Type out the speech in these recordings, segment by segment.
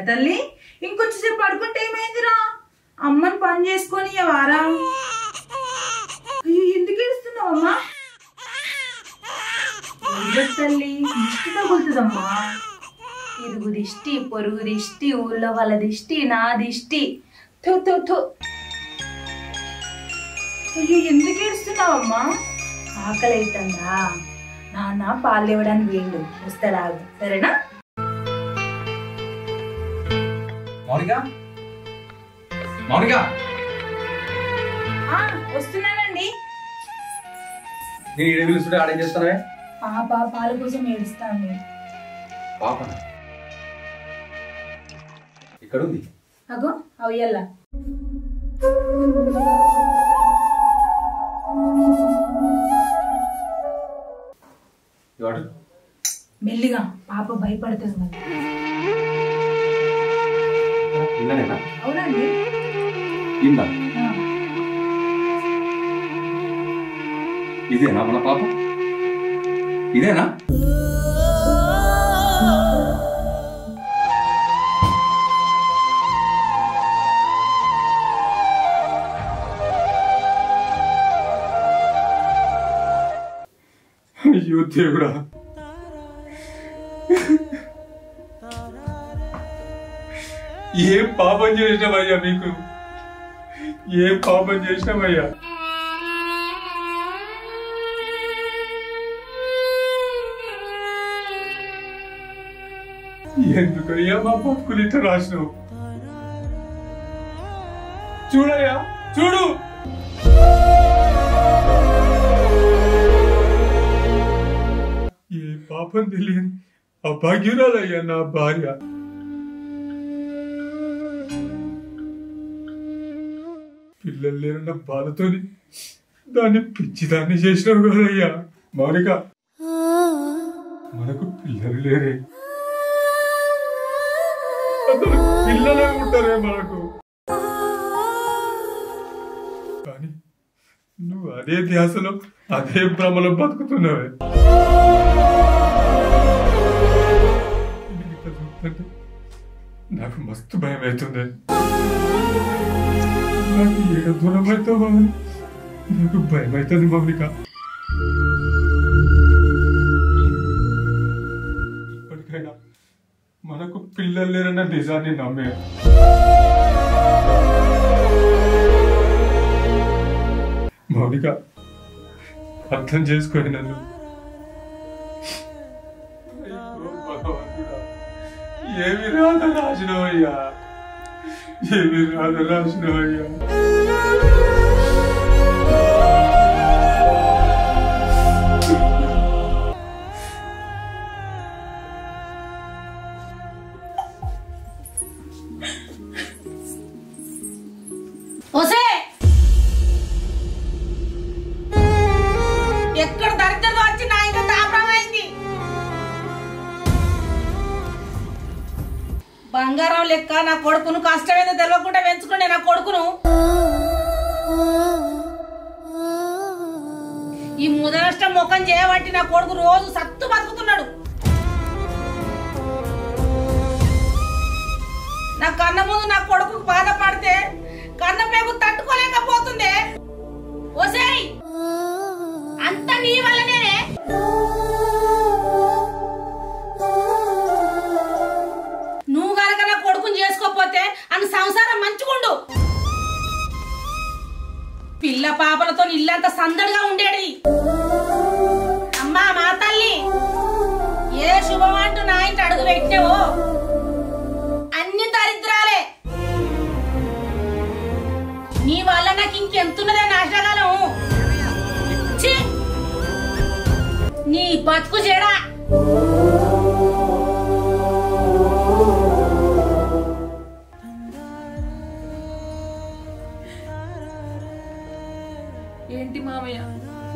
తల్లి ఇంకొంచెంసేపు పడుకుంటే ఏమైందిరా? అమ్మని పని చేసుకొని వారా. అయ్యో ఎందుకు ఏడుస్తున్నావమ్మా? తల్లి దిష్టి తగులుతుందమ్మా. ఇరుగు దిష్టి, పొరుగు దిష్టి, ఊళ్ళో వాళ్ళ దిష్టి, నా దిష్టి. అయ్యో ఎందుకు ఏడుస్తున్నావమ్మా? ఆకలి అవుతుందా? నాన్న పాలు ఇవ్వడానికి వేయండు, వస్తాడు, సరేనా? మౌనిక, మౌనిక, వస్తున్నానండి. నేను ఈడ పిలుస్తుంటే ఆడేం చేస్తానవే? పాప పాల కోసం ఏడుస్తాను. పాప ఇక్కడ ఉంది. అగో అయ్యల్లా. మెల్లిగా పాప భయపడుతుంది మరి. అవునండి. ఇదేనా మన పాప? ఇదేనా? అయ్యో దేవుడా, ఏం పాపం చేసినామయ్యా? మీకు ఏం పాపం చేసినామయ్యా? ఎందుకయ్యా మా బతుకులు ఇట్లా రాసినావు? చూడయ్యా, చూడు. ఏ పాపం తెలియని అభాగ్యురాలయ్యా నా భార్య. పిల్లలు లేరన్న బాధతోని దాన్ని పిచ్చిదాన్ని చేసినావు కదయ్యా. మౌనిక, మనకు పిల్లలు లేరే, పిల్లలే ఉంటారే మనకు. కానీ నువ్వు అదే ధ్యాసలో అదే భ్రమలో బతుకుతున్నావే. చూస్తుంటే నాకు మస్తు భయం అవుతుంది. నాకు ఏదో దూరం అవుతావా అని నాకు భయం అవుతుంది మౌనిక. ఇప్పటికైనా మనకు పిల్లలు లేరన్న నిజాన్ని నమ్మే. మౌనిక, అర్థం చేసుకొని నన్ను. ఏమి రాధ రాసినవయ్యా, ఏమి రాధ రాసినవయ్యా. ఎక్కడ దరిద్రత వచ్చి నా ఇంత తాపరమైంది. బంగారం లెక్క నా కొడుకును కష్టమైందో తెలియకుండా పెంచుకునే నా కొడుకును ఈ ముదనష్టం ముఖం చేయబట్టి నా కొడుకు రోజు సత్తు బతుకుతున్నాడు. నా కన్న ముందు నా కొడుకు బాధపడితే కన్న పేగు తట్టుకోలేకపోతుంది. ఓసేయ్, అంత నీ వల్లనే. నువ్వు కనుక నా కొడుకుని చేసుకోపోతే అన్న సంసారం మంచిగుండు. పిల్ల పాపలతో ఇల్లంతా సందడిగా ఉండేది. అమ్మా మా తల్లి, ఏ శుభం అంటూ నా ఇంటి అడుగు పెట్టినావో అన్ని దరిద్రాలే. నీ వల్ల నాకు ఇంకెంతున్నదే నాశనకాలం. బతుకు చెడా. ఏంటి మామయ్య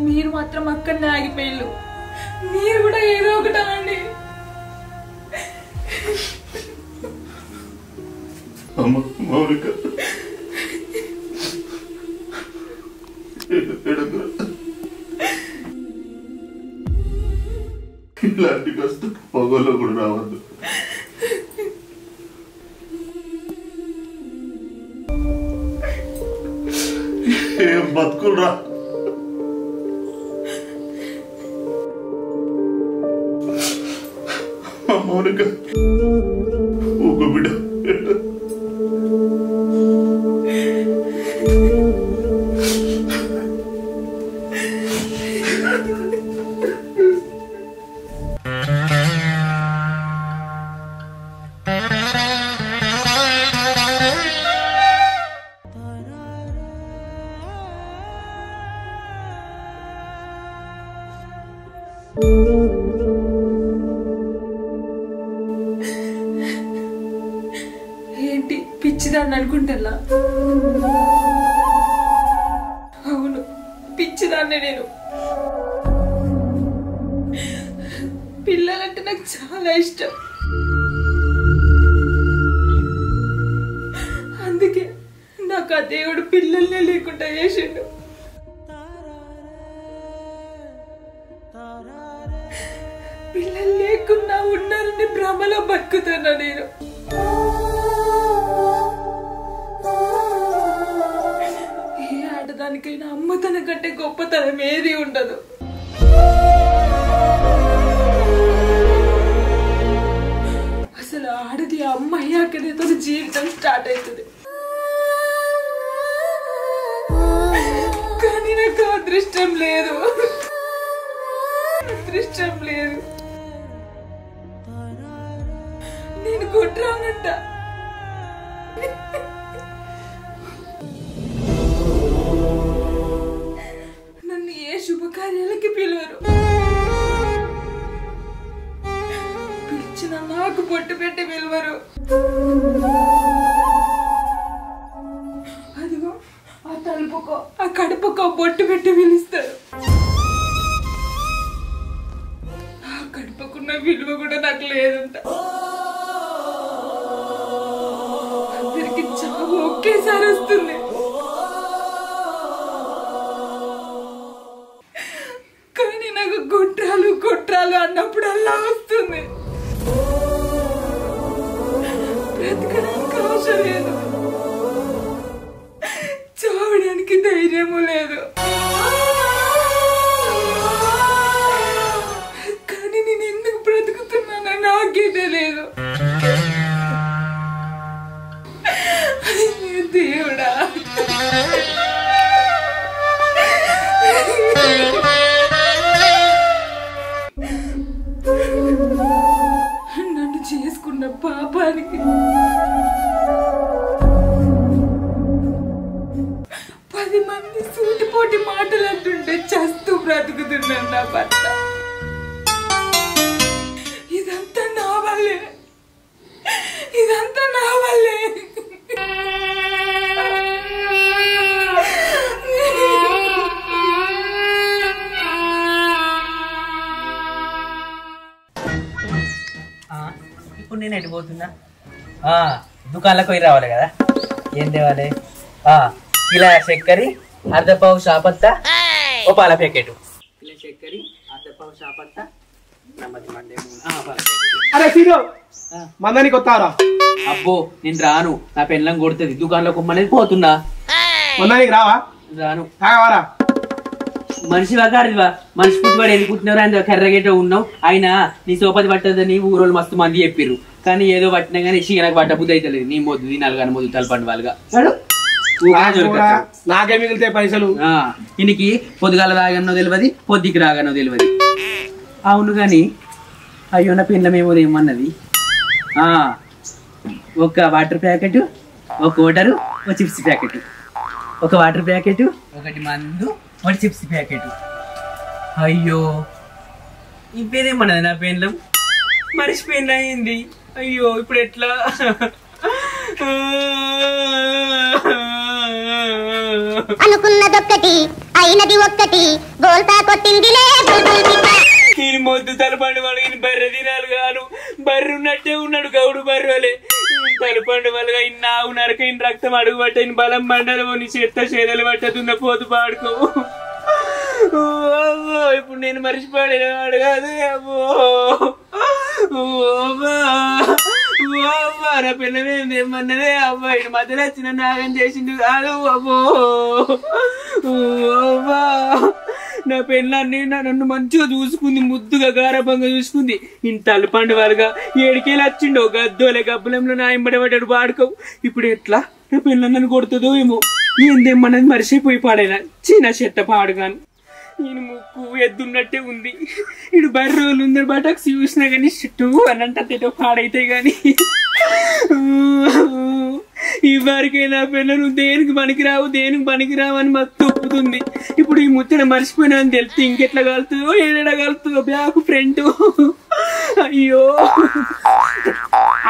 మీరు మాత్రం అక్కడనే ఆగిపోయిల్లు? మీరు కూడా ఏదో ఒకటి అనండి. మౌనిక ఇలాంటి కష్టం పొగలో కూడా రావద్దు. ఏం బతుకురా మౌనిక ఊగ బిడ్డ. ఏంటి పిచ్చిదాన్ని అనుకుంటా? అవును పిచ్చిదాన్నే నేను. పిల్లలంటే నాకు చాలా ఇష్టం. అందుకే నాకు ఆ దేవుడు పిల్లల్నే లేకుండా చేసిండు. పిల్లలు లేకున్నా ఉన్నారని భ్రమలో బతుకుతున్నా నేను. ఏ ఆడదానికైనా అమ్మతనం కంటే గొప్పతనం ఏది ఉండదు. అసలు ఆడది అమ్మ అయ్యాకనే తన జీవితం స్టార్ట్ అవుతుంది. కానీ నాకు అదృష్టం లేదు. అదృష్టం లేదు. నేను కొట్రానంట. నన్ను ఏ శుభకార్యాలకి పిలవరు. పిలిచిన నాకు బొట్టు పెట్టి పిలవరు. అదిగో ఆ తలుపుకో ఆ కడుపుకో బొట్టు పెట్టి పిలుస్తారు. ఆ కడుపుకున్న విలువ కూడా నాకు లేదంట. అందరికి చావు ఒకేసారి వస్తుంది. కానీ నాకు గుట్రాలు కుట్రాలు అన్నప్పుడల్లా వస్తుంది. బ్రతకడానికి ఆశ లేదు. చావడానికి ధైర్యము లేదు. కానీ నేను ఎందుకు బ్రతుకుతున్నానో నాకే తెలియదు. దేవుడా నన్ను చేసుకున్న పాపానికి 10 మంది సూటిపోటి మాటలు అంటుంటే చస్తూ బ్రతుకుతున్నాను నా భర్త. ఇదంతా నా వల్లే. ఇదంతా నా వల్లే. ఇప్పుడు నేను ఎటుపోతున్నా? దుకాణంలోకి పోయి రావాలి కదా. ఏం తేవాలి? ఇలా చక్కెర, అర్ధపావు షాపత్తా, ఓ పాల ప్యాకెట్. ఇలా చక్కెర, అర్ధపావు షాపత్తా, మందానికి వస్తారా? అబ్బో నేను రాను. నా పెళ్ళం కొడుతుంది. దుకాణంలో కొమ్మనేది పోతున్నా. మందానికి రావా? రాను. తాగవారా? మనిషి వగారివా మనిషి పుట్టివాడు ఎందుకుంటున్నారు అని కర్రగేటో ఉన్నావు. అయినా నీ సోపతి పట్టదని ఊరోళ్ళు మస్తు మంది చెప్పిర్రు. కానీ ఏదో పట్టినా కానీ నాకు పట్ట బుద్ధి అయితే లేదు. నీ మొద్దు తినాలి కానీ మొద్దు తలపండి వాళ్ళగా నాకే మిగిలితే పైసలు. ఈయనకి పొద్దుగాల రాగన్నో తెలియదు, పొద్దుకి రాగన్నో తెలియదు. అవును కానీ అయ్యో నా పిల్లమేమో ఏమన్నది. ఒక వాటర్ ప్యాకెట్, ఒక కోటరు, ఒక చిప్స్ ప్యాకెట్. ఒక వాటర్ ప్యాకెట్, ఒకటి మందు, ఒకటి చిప్స్ ప్యాకెట్. అయ్యో ఈ పేరేమన్నది నా పెన్లం మర్చిపోయిన అయింది. అయ్యో ఇప్పుడు ఎట్లా? అనుకున్నదొక్కటి అయినది ఒక్కటి గోల్తా కొట్టిందిలే నేను మొద్దు తలపండు వాళ్ళు ఈయన బర్రె తినాలి కాను. బర్రె ఉన్నట్టే ఉన్నాడు గౌడు బర్రెలే. తలపండు వాళ్ళగా ఇన్న ఆవు నరక ఇన్ని రక్తం అడుగు పట్ట ఇన్ని బలం మండలమో నీ చెత్త చేదలు పట్టదున్న పోతు పాడుకోవు. ఇప్పుడు నేను మర్చిపోయాడు కాదు. నా పిల్లమేమన్నదే అవ్వ ఇటు మధ్యలో వచ్చిన నాగం చేసిండు కాదు. అబ్బో నా పెళ్ళాన్ని నన్ను మంచిగా చూసుకుంది, ముద్దుగా గారభంగా చూసుకుంది. ఇంత తలపండు వాళ్ళగా ఏడికేళ్ళు వచ్చిండో గద్దోలే గబ్బలంలో నా ఇంబడబడ్డాడు పాడుకోవు. ఇప్పుడు ఎట్లా? నా పిల్ల నన్ను కొడుతుందో ఏమో. ఏందేమన్నది మరిసిపోయి పాడైనా చిన్న చెత్త పాడుగాను. ఈయన ముక్కు ఎద్దున్నట్టే ఉంది. ఇటు బర్రె రోజులు ఉంది బటక్స్ చూసినా కానీ చుట్టూ అనంటే తెటో పాడైతాయి కానీ ఈ వారికి నా పిల్ల నువ్వు దేనికి పనికిరావు దేనికి పనికిరావు అని మాకు తొప్పుతుంది. ఇప్పుడు ఈ ముచ్చట మర్చిపోయినా అని తెలిస్తే ఇంకెట్లా కలుతుందో ఏడా కలుతుందో బ్యాక్ ఫ్రంట్. అయ్యో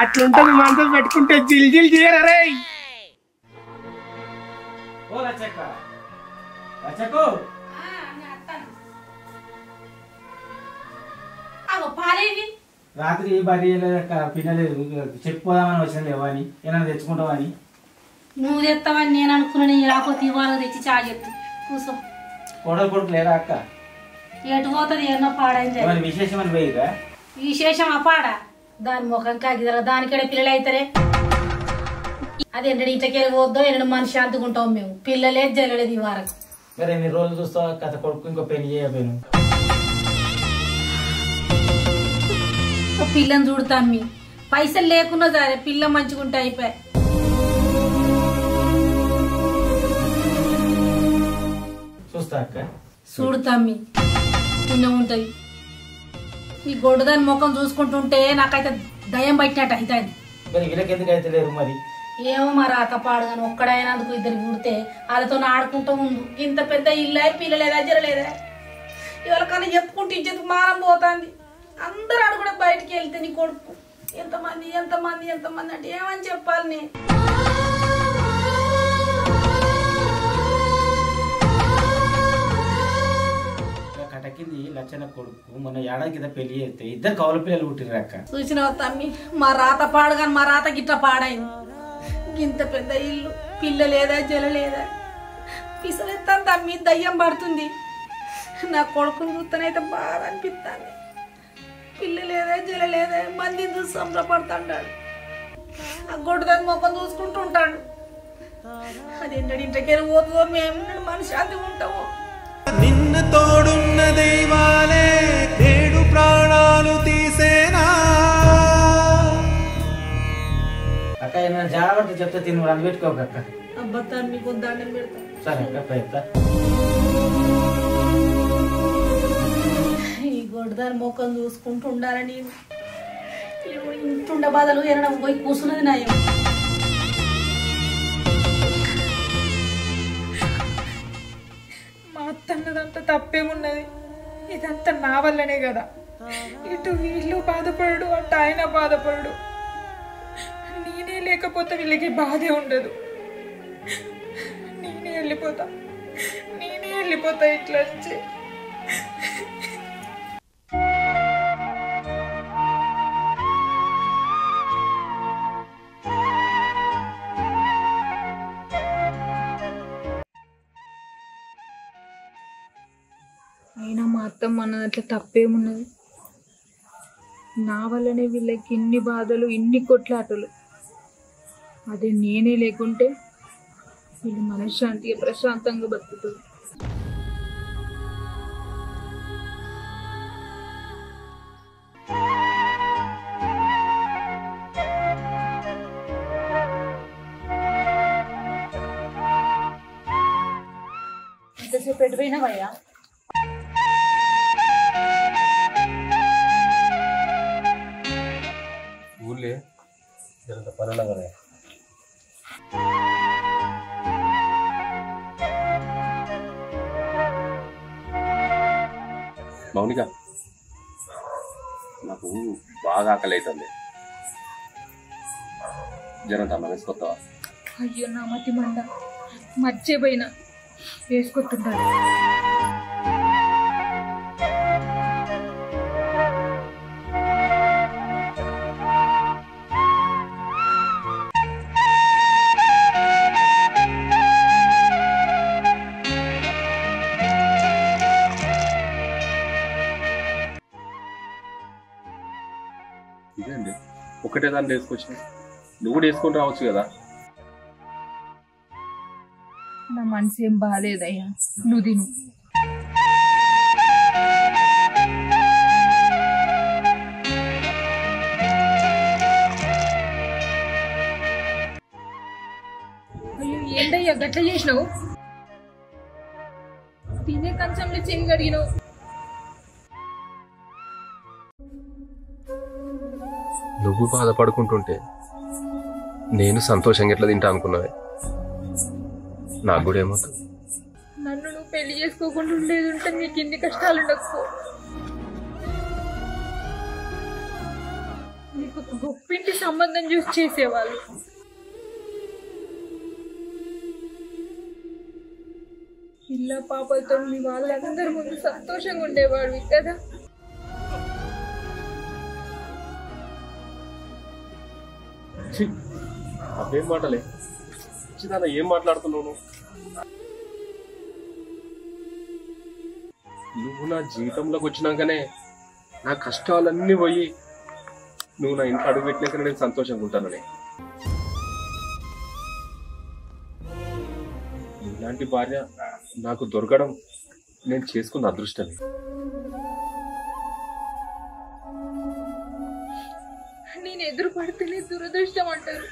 అట్లుంటది మనతో పెట్టుకుంటే జిల్ జిల్ చేయరే. రాత్రి భార్య పిల్లలేదు చెప్పుకోదామని వచ్చిన లేవని ఏమైనా తెచ్చుకుంటావని. నువ్వు తెస్తావని నేను అనుకున్నాను. రాకపోతే ఇవాళ తెచ్చి చా చెప్తా కూర్చో. కోడలు కొడుకు లేదా అక్క? ఎటు పోతుంది ఏమన్నా పాడైంది విశేషం అని పోయిరా? విశేషం ఆ పాడ దాని ముఖం కాగిదరా దానికడే పిల్లలు అవుతారే. అది ఎండ ఇంటకెళ్ళి పోద్దో ఎండ మనిషి అందుకుంటాం మేము. పిల్లలే జల్లలేదు ఈ వారం. మరి ఎన్ని రోజులు చూస్తావు కథ కొడుకు ఇంకో పెళ్లి చేయకపోయాను. పిల్లని చూడతాం మీ పైసలు లేకున్నా సరే పిల్ల మంచిగుంటే అయిపోయి. చూస్తా అక్క చూడతాం మీ పుణ్యం ఉంటది. ఈ గొడ్డదాని ముఖం చూసుకుంటుంటే నాకైతే దయ్యం పట్టినట్టు అవుతుంది. మరి వీళ్ళకి ఎందుకు అయితే లేరు మరి? ఏమో మరి రాత పాడుగాను ఒక్కడైనందుకు ఇద్దరు పుడితే వాళ్ళతో ఆడుకుంటూ ముందు ఇంత పెద్ద ఇల్లు పిల్లలేదా జరలేదా. ఇవాళ కానీ చెప్పుకుంటే ఇజ్జత్ మారం పోతుంది. అందరు అడుగుడ బయటికి వెళ్తే నీ కొడుకు ఎంతమంది ఎంతమంది ఎంతమంది అంటే ఏమని చెప్పాలి నేను. కటకింది లచ్చన కొడుకు మొన్న ఏడాది కింద పెళ్లి చేస్తే ఇద్దరు కౌల పిల్లలు పుట్టిరు అక్క. చూసినావు తమ్మి మా రాత పాడుగాని మా రాత గిట్ల పాడైంది. ఇంత పెద్ద ఇల్లు పిల్ల లేదా జల లేదా పిసలెత్తాను తమ్మి దయ్యం పడుతుంది. నా కొడుకుని చూస్తేనైతే బాగా అనిపిస్తుంది. పిల్ల లేదా జల లేదా మందిని చూసి సంబరపడుతుంటాడు. ఆ గొడ్డదాని ముఖం చూసుకుంటూ ఉంటాడు. అదేంటంటే ఇంటికెళ్ళి పోతుందో మేము మనశ్శాంతి ఉంటామో. నిన్న తోడున్న దైవాలే ఏడు ప్రాణాలు తీసేనా. అక్క ఏమైనా జాగ్రత్త చెప్తే తిను అని పెట్టుకోక అక్క. అబ్బతాను మీకు దండం పెడతా. సరే అక్క పెడతా. ఈ గొడ్డదాని ముఖం చూసుకుంటూ ఉండాలని ఇంటుండ బాధలు ఎనడం పోయి కూర్చున్నది నాయం. మా అత్తన్నదంతా తప్పేమున్నది? ఇదంతా నా వల్లనే కదా. ఇటు వీళ్ళు బాధపడు అటు ఆయన బాధపడు. నేనే లేకపోతే వీళ్ళకి బాధే ఉండదు. నేనే వెళ్ళిపోతా ఇట్లా నుంచి. అయినా మా అత్తమ్మ అన్నదట్లా తప్పేమున్నది? నా వల్లనే వీళ్ళకి ఇన్ని బాధలు ఇన్ని కొట్లాటలు. అదే నేనే లేకుంటే వీళ్ళు మనశ్శాంతిగా ప్రశాంతంగా బతుకుతుంది. ఎంతసేపు పెట్టిపోయినావయ్యా? ఊళ్ళే జరంత పనులు కదా. మౌనిక నాకు బాగా ఆకలి అవుతుంది. జనం అన్నం వేసుకొస్తావా? అయ్యో నా మతి మండ, మర్చిపోయినా, వేసుకొస్తుంటాడు. ఇదేంటి ఒకటే దాన్ని వేసుకొచ్చిన, నువ్వు కూడా వేసుకొని రావచ్చు కదా. నా మనసు ఏం బాగాలేదయ్యా, నువ్వు తిను. అయ్యో ఏంటయ్యా గట్ల చేసినావు? తినే కంచంలో చెయ్యి కడిగినావు. నువ్వు బాధపడుకుంటుంటే నేను సంతోషంగా ఎట్లా తింటా అనుకున్నావే. నాకు కూడా ఏమవుతుంది? నన్ను నువ్వు పెళ్లి చేసుకోకుండా ఉండేది ఉంటే నీకు ఇన్ని కష్టాలు ఉండకపో. నీకు ఒక గొప్పింటి సంబంధం చూసి చేసేవాళ్ళు. పిల్ల పాపలతో మీ వాళ్ళందరి ముందు సంతోషంగా ఉండేవాడు కదా. అవేం మాటలే, చిన్న ఏం మాట్లాడుతున్నావు నువ్వు? నా జీవితంలోకి వచ్చినాకనే నా కష్టాలన్నీ పోయి నువ్వు నా ఇంట్లో అడుగు పెట్టినాక నేను సంతోషంగా ఉంటానని. ఇలాంటి భార్య నాకు దొరకడం నేను చేసుకున్న అదృష్టమే. నేను ఎదురు పడితేనే దురదృష్టం అంటారు,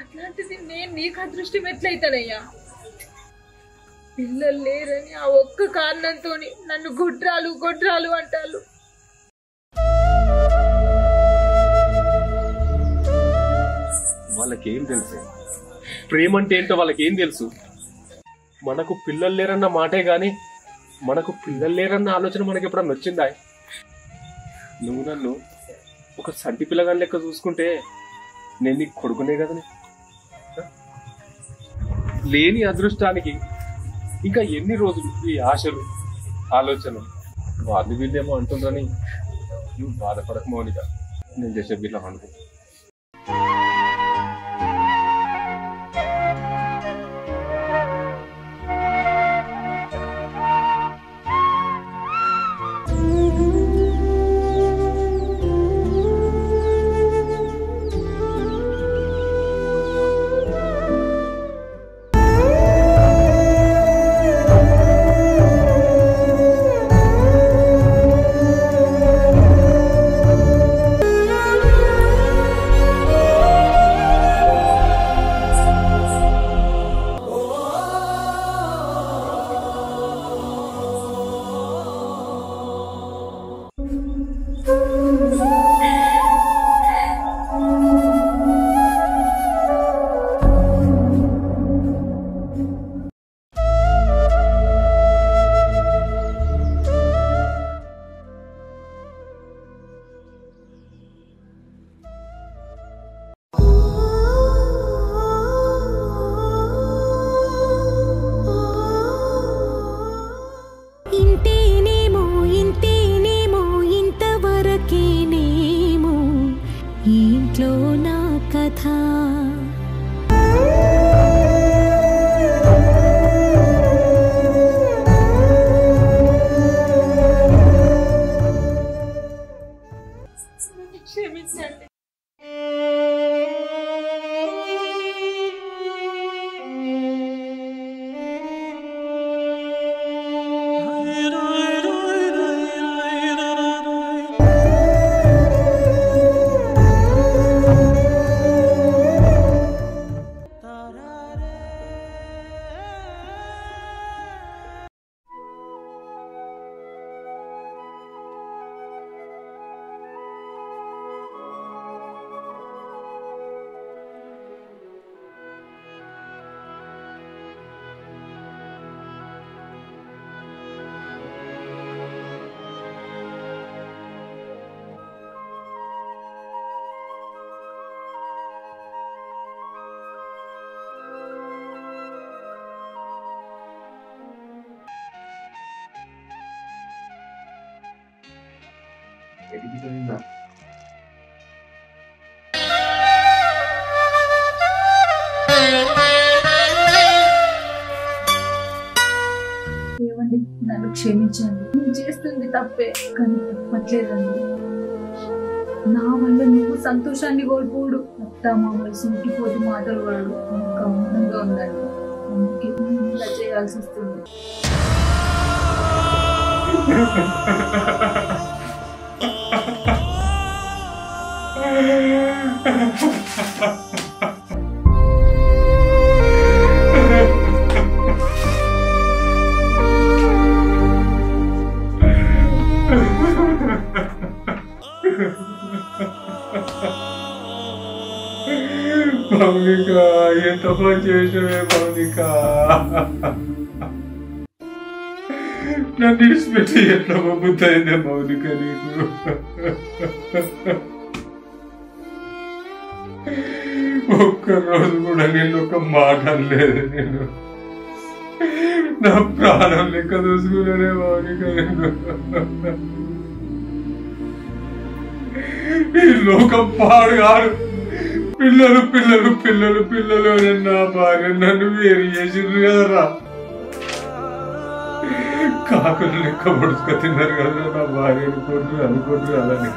అట్లాంటిది నేను నీకు అదృష్టం ఎట్లయితానయ్యా? పిల్లలు లేరని ఆ ఒక్క కారణంతో నన్ను గొడ్రాలు గొడ్రాలు అంటారు. వాళ్ళకేం తెలుసు ప్రేమ అంటే ఏంటో? వాళ్ళకేం తెలుసు? మనకు పిల్లలు లేరన్న మాటే గాని మనకు పిల్లలు లేరన్న ఆలోచన మనకి ఎప్పుడన్నా వచ్చిందా? నువ్వు నన్ను ఒక సంటి పిల్లగాని లెక్క చూసుకుంటే నేను నీకు కొడుకునే కదా. లేని అదృష్టానికి ఇంకా ఎన్ని రోజులు ఈ ఆశలు ఆలోచనలు? వాళ్ళు వీళ్ళేమో అంటుందని నువ్వు బాధపడక మౌనిక, నేను చేసే వీళ్ళ అనుకో. ఇంతేనేమో ఇంతవరకే ఏమండి నన్ను క్షమించండి, నేను చేస్తుంది తప్పే, కానీ తప్పట్లేదండి. నా వల్ల నువ్వు సంతోషాన్ని కోల్పోడు, అత్త మామూలు సూటిపోటి మాటలు వాడు నాకు ఆనందంగా ఉందండి. అందుకే నేను ఇలా చేయాల్సి వస్తుంది. మౌనిక, ఎంత పని చేసావే మౌనిక. నన్ను విడిచిపెట్టి ఎట్లా బుద్ధైందే మౌనిక నీకు. ఒక్కరోజు కూడా నేను ఒక మాట అనలేదు. నేను నా ప్రాణం లెక్క చూసుకున్నానే మౌనిక. నేను ఈ లోకం పాడు కాదు. పిల్లలు పిల్లలు పిల్లలు పిల్లలు నా భార్య నన్ను వేరు చేసిండ్రు కదరా. కాకులు లెక్క పొడుచుక తిన్నారు కదా నా భార్య అనుకుంటారు అలానే.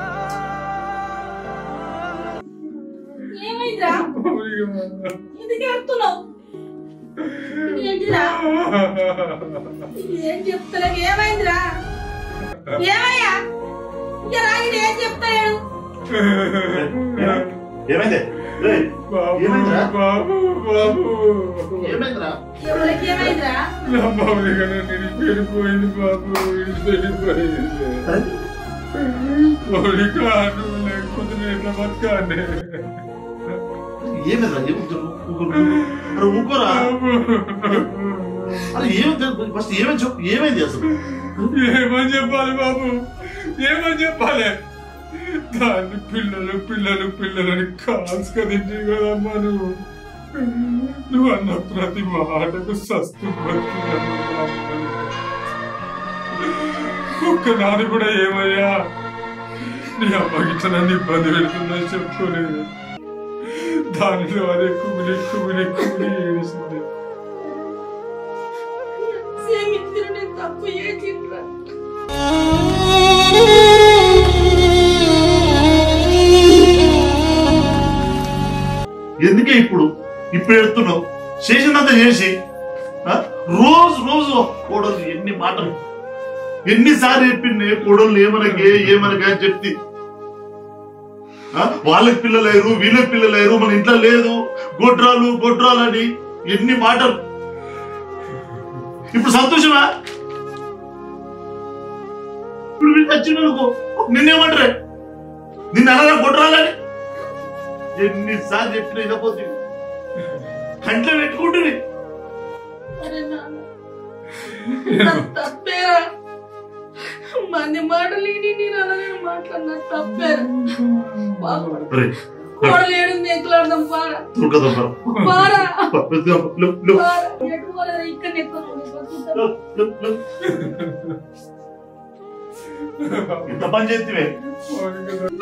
ఏం చెప్తలే, ఏమైందిరా? ఏమయ్యా ఏం చెప్తాడు? ఏమైంది బాబు ఏమైందిరా? ఎవరికి ఏమైందిరా? నా మౌనిక విడిచిపెట్టిపోయింది బాబు, విడిచిపెట్టిపోయింది. మౌనిక నువ్వు లేకపోతే నేను ఎట్లా బతకాండి? ఏమైందిరా? ఊరుకోరా. అరే ఏమైంది ఫస్ట్? ఏమైంది చెప్పు, ఏమైంది అసలు? ఏమని చెప్పాలి బాబు, ఏమని చెప్పాలి? దాన్ని పిల్లలు పిల్లలు పిల్లలని కాల్చుక తింటే కదమ్మా నువ్వు. నువ్వు అన్న ప్రతి మాటకు సస్తు ఒక్కనాడు కూడా ఏమయ్యా నీ అమ్మకి ఇట్లా నన్ను ఇబ్బంది పెడుతుందని చెప్పుకోలేదు. దానిలో అదే కుమిలి కుమిలి కుమిలి ఏడిసింది. తప్పు చేసిండ్రా. ఎందుకే ఇప్పుడు ఎడుతున్నావు? చేసినంత చేసి రోజు రోజు కోడలు ఎన్ని మాటలు, ఎన్నిసార్లు చెప్పింది కోడలు ఏమనగా అని చెప్తి. వాళ్ళకి పిల్లలయ్యారు, వీళ్ళకి పిల్లలయ్యారు, మన ఇంట్లో లేదు, గొడ్రాలు అని ఎన్ని మాటలు. ఇప్పుడు సంతోషమా? ఇప్పుడు వీళ్ళు వచ్చినందుకు నిన్నేమంటారే? నిన్ను అనగా గొడ్రాలని ఎన్నిసార్లు చెప్పిన ఇకపోతే కంట్లో పెట్టుకుంటుంది. తప్పేరా? మంది మాటలు నేను అలానే మాట్లాడినా తప్పేరా? కోడలేడు ఎక్కలాడదాం పారా పారా ఎటు పోలేదా? ఇక్కడ ఎంత పని చేస్తే వెళ్ళగరా.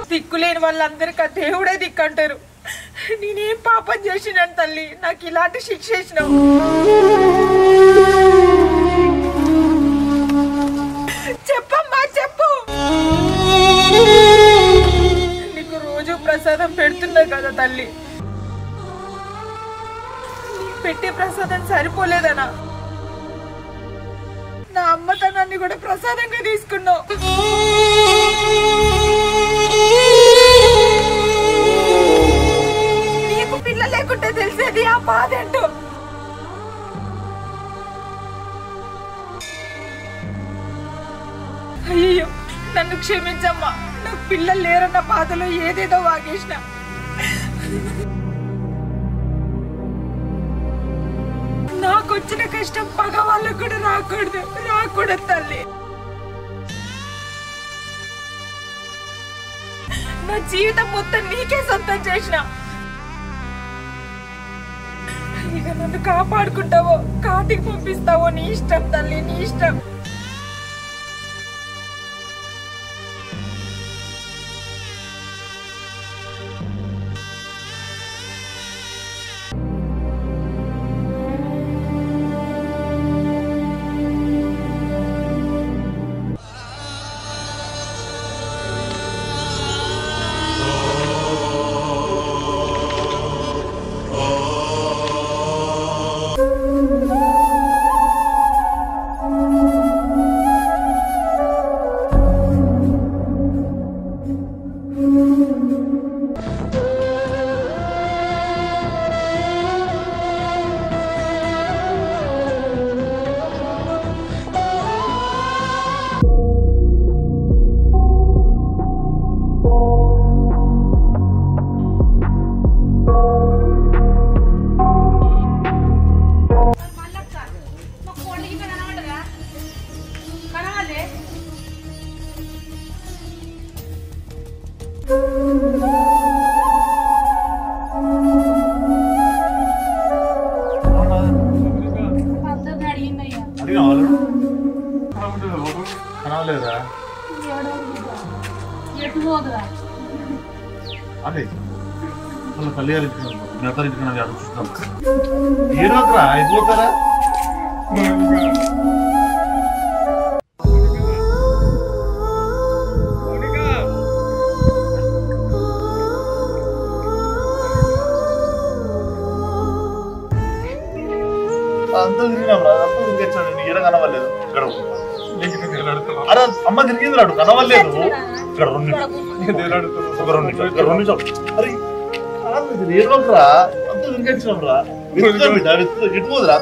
దిక్కులేని వాళ్ళందరికీ ఆ దేవుడే దిక్కంటారు. నేనేం పాపం చేసినాను తల్లి, నాకు ఇలాంటి శిక్ష చేసినావు? చెప్పమ్మా చెప్పు. నీకు రోజు ప్రసాదం పెడుతున్నా కదా తల్లి, పెట్టే ప్రసాదం సరిపోలేదనా? నా అమ్మతనాన్ని కూడా ప్రసాదంగా తీసుకున్నావు. నీకు పిల్ల లేకుంటే తెలిసేది ఆ బాధ ఏంటో. అయ్యో నన్ను క్షమించమ్మా. నాకు పిల్లలు లేరన్న బాధలో ఏదేదో వాగేసిన. నాకు వచ్చిన కష్టం పగ వాళ్ళకు కూడా రాకూడదు తల్లి. నా జీవితం మొత్తం నీకే సొంతం చేసిన. ఇక నన్ను కాపాడుకుంటావో కాటికి పంపిస్తావో నీ ఇష్టం తల్లి, నీ ఇష్టం. అదే తల్లి గారు ఏ రోజురా అయిపోతారా? అంతా తిరిగినాం రా, అంతా తిరిగొచ్చాడు. నీకు ఏదో కనవలేదు ఇక్కడ. అరే అమ్మ తిరిగింది రాడు, కనవలేదు ఇక్కడ. ఒక 2 నిమిషాలు. అరే ఏ రోజురా, అంతా తిరిగొచ్చినాం రా. బిడ్డ ఎట్టుకోదురా,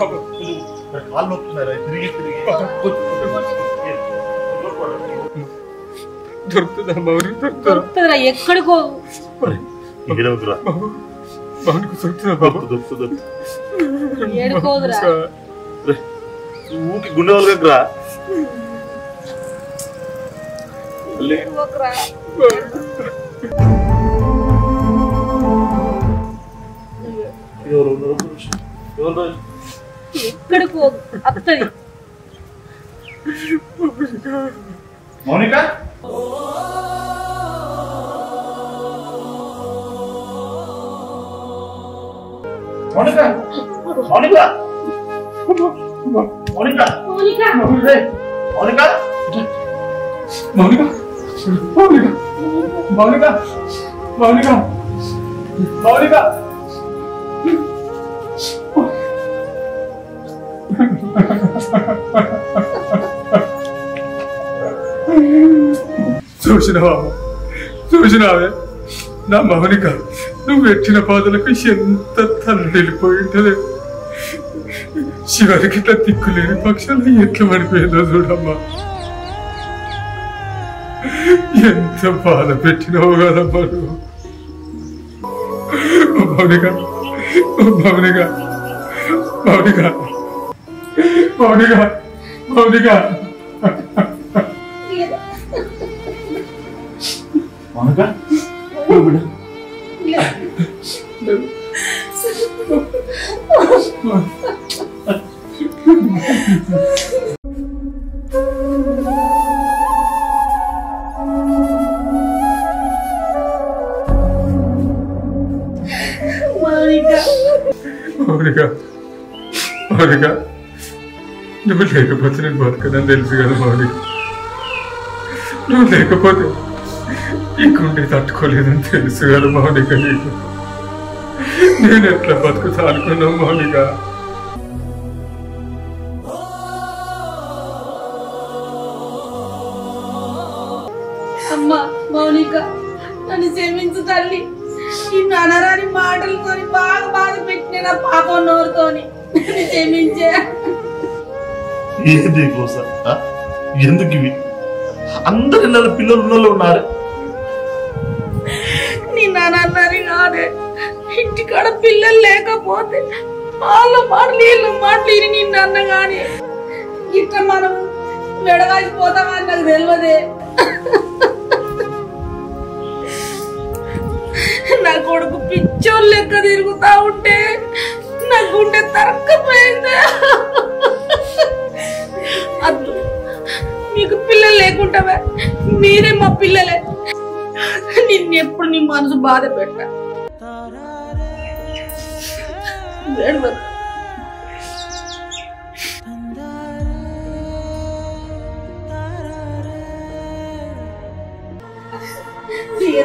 దొరుకుతుంది. కాళ్ళు నొప్పుతున్నారా తిరిగి తిరిగి? దొరుకుతుందిరా, ఎక్కడికో ఏడుకోదురా. ఊకి గుండె వాళ్ళ దగ్గర ఎక్కడికో అత్తది. మౌనిక మౌనిక మౌనిక మౌనిక మౌనిక మౌనిక మౌనిక మౌనిక మౌనిక మౌనిక చూసినావే నా మౌనిక, నువ్వు పెట్టిన బాధలకు ఎంత తల్లిపోయి ఉంటది. చివరికి ఇట్లా దిక్కులేని పక్షాలు ఎట్లా పడిపోయిందో చూడమ్మా. ఎంత బాధ పెట్టినావు కదమ్మా నువ్వు. మౌనిక మౌనిక మౌనిక మౌనిక మౌనిక మౌనిక మౌనిక మౌనిక నువ్వు లేకపోతే నేను బతకదని తెలుసు కదా మౌనిక. నువ్వు లేకపోతే ఈ గుండె తట్టుకోలేదని తెలుసు కదా మౌనిక. నీకు నేను ఎట్లా బతుకుతా అనుకున్నావు మౌనిక. అమ్మా మౌనిక, నన్ను క్షమించు తల్లి. నిన్ను అనరాని మాటలతో బాగా బాధ పెట్టిన నా పాపం నోరుతోని క్షమించే. ఏంది గోస? ఎందుకు ఇవి? అందరి నెల పిల్లలు ఉన్నోళ్ళు ఉన్నారు. నిన్ను అనన్నది కాదే, ఇంటికాడ పిల్లలు లేకపోతే వాళ్ళ మాటలు వీళ్ళ మాటలు ఇని నిన్ను అన్న గాని ఇట్లా మనం మెడగాసిపోతామని నాకు తెలియదే. నా కొడుకు పిచ్చోళ్ళు లెక్క తిరుగుతా ఉంటే నా గుండె తరక్కపోయింది. అద్దు మీకు పిల్లలు లేకుంటావా? మీరే మా పిల్లలే. నిన్నెప్పుడు నీ మనసు బాధ పెట్ట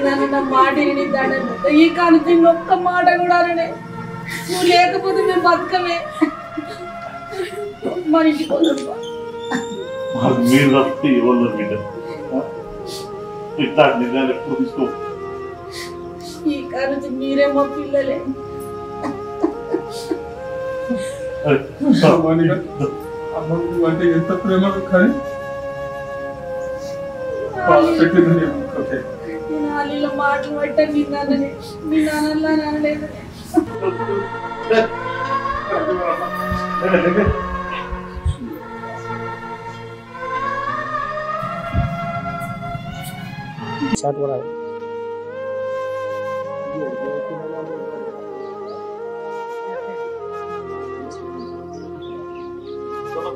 నన్ను నా మాట వినిద్దాడంట. ఈ కాని ఒక్క మాట కూడా అననే. నువ్వు లేకపోతే మేము బతకమే. మన ఇంటికి పోదాం. మీరు తప్పితే ఎవరు బిడ్డ ఇట్లా నిర్ణయాలు ఎప్పుడు తీసుకో. ఈ కాని మీరే మా పిల్లలే. అమ్మకు అంటే ఎంత ప్రేమ కానీ నేను మాటలు పట్టే మీ నాన్నలా అనలేదు.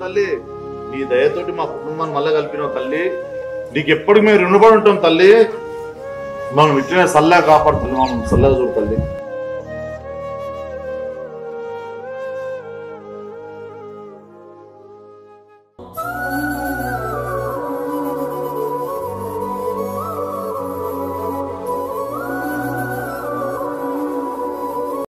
తల్లి నీ దయతోటి మా కుటుంబాన్ని మళ్ళా కలిపినావు తల్లి. నీకు ఎప్పటికి మేము రుణపడి ఉంటాం తల్లి. మనం ఇట్లనే సల్లా కాపాడుతున్నాం. మనం సల్లగా చూడు తల్లి.